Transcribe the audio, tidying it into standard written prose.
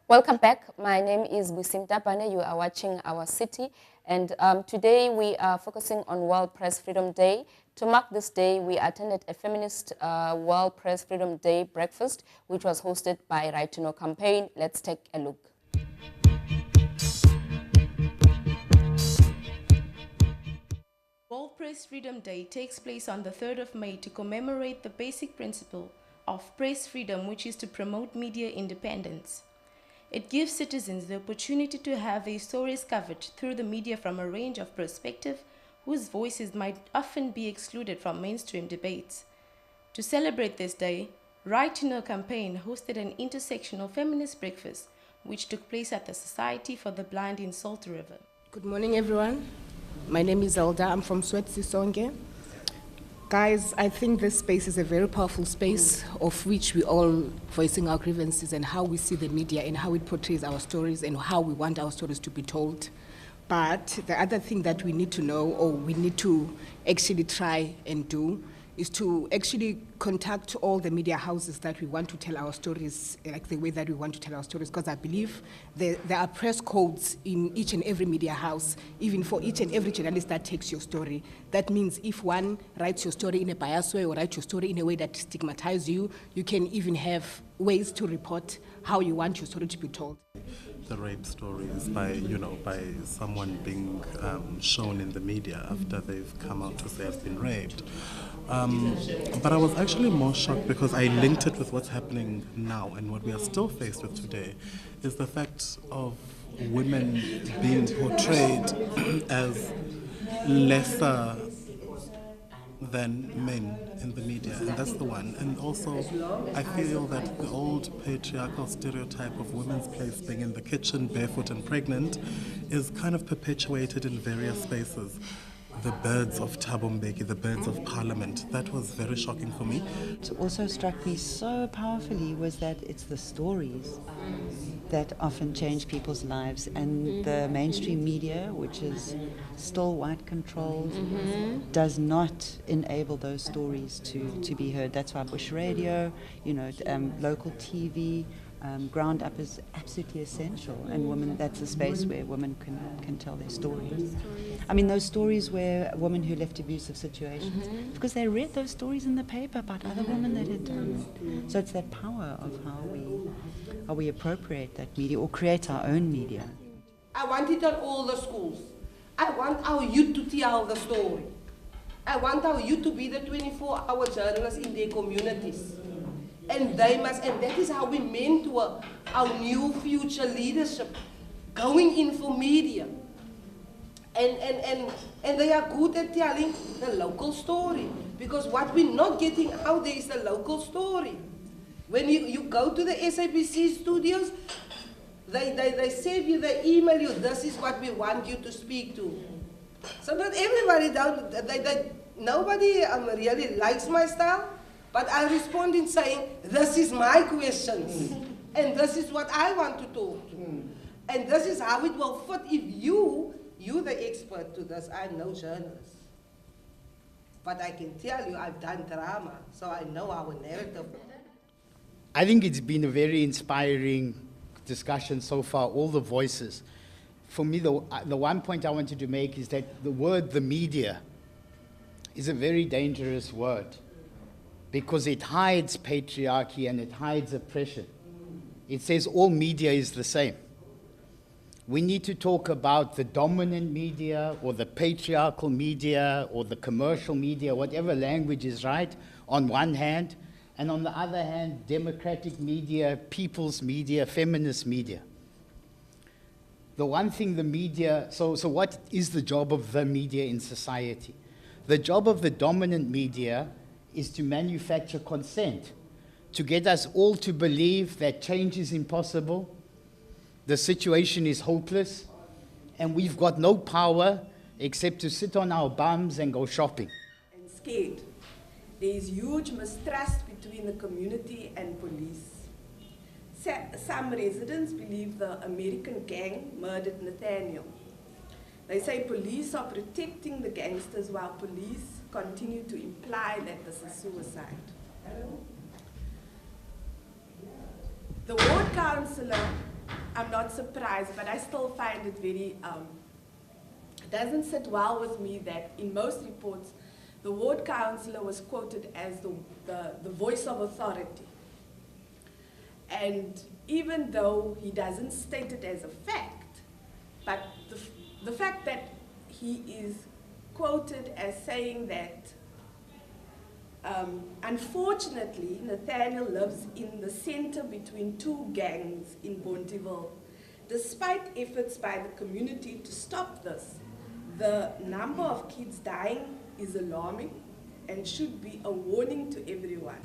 Welcome back. My name is Busimta Pane. You are watching Our City. And today we are focusing on World Press Freedom Day. To mark this day, we attended a feminist World Press Freedom Day breakfast, which was hosted by Right to Know campaign. Let's take a look. World Press Freedom Day takes place on the 3rd of May to commemorate the basic principle of press freedom, which is to promote media independence. It gives citizens the opportunity to have their stories covered through the media from a range of perspectives whose voices might often be excluded from mainstream debates. To celebrate this day, Right to Know campaign hosted an intersectional feminist breakfast which took place at the Society for the Blind in Salt River. Good morning, everyone. My name is Zelda. I'm from Swetsisonge. Guys, I think this space is a very powerful space of which we all voicing our grievances and how we see the media and how it portrays our stories and how we want our stories to be told. But the other thing that we need to know, or we need to actually try and do, is to actually contact all the media houses that we want to tell our stories, like the way that we want to tell our stories, because I believe there are press codes in each and every media house, even for each and every journalist that takes your story. That means if one writes your story in a biased way or writes your story in a way that stigmatizes you, you can even have ways to report how you want your story to be told. The rape stories by someone being shown in the media after they've come out to say I've been raped. But I was actually more shocked because I linked it with what's happening now, and what we are still faced with today is the fact of women being portrayed as lesser than men in the media, and that's the one. And also, I feel that the old patriarchal stereotype of women's place being in the kitchen, barefoot and pregnant, is kind of perpetuated in various spaces. The birds of Thabo Mbeki, the birds of parliament, that was very shocking for me. What also struck me so powerfully was that it's the stories that often change people's lives, and the mainstream media, which is still white controlled, does not enable those stories to be heard. That's why Bush Radio, local TV, ground up is absolutely essential, and women, that's a space where women can tell their stories. I mean, those stories where women who left abusive situations, because they read those stories in the paper about other women that had done it. So it's that power of how we appropriate that media or create our own media. I want it on all the schools. I want our youth to tell the story. I want our youth to be the 24-hour journalists in their communities. And that is how we mentor our new future leadership, going in for media. And they are good at telling the local story, because what we're not getting out there is the local story. When you go to the SABC studios, they send you, they email you, this is what we want you to speak to. So not everybody, nobody really likes my style. But I respond in saying, this is my questions, and this is what I want to talk to. And this is how it will fit if you're the expert to this. I'm no journalist. But I can tell you I've done drama, so I know our narrative. I think it's been a very inspiring discussion so far, all the voices. For me, the one point I wanted to make is that the word the media is a very dangerous word, because it hides patriarchy and it hides oppression. It says all media is the same. We need to talk about the dominant media or the patriarchal media or the commercial media, whatever language is right, on one hand, and on the other hand, democratic media, people's media, feminist media. The one thing the media, so what is the job of the media in society? The job of the dominant media is to manufacture consent, to get us all to believe that change is impossible, the situation is hopeless, and we've got no power except to sit on our bums and go shopping. And scared. There is huge mistrust between the community and police. Some residents believe the American gang murdered Nathaniel. They say police are protecting the gangsters while police continue to imply that this is suicide. The ward councillor I'm not surprised, but I still find it very, it doesn't sit well with me that in most reports, the ward councillor was quoted as the voice of authority. And even though he doesn't state it as a fact, but the fact that he is quoted as saying that unfortunately, Nathaniel lives in the center between two gangs in Bonteheuwel. Despite efforts by the community to stop this, the number of kids dying is alarming and should be a warning to everyone.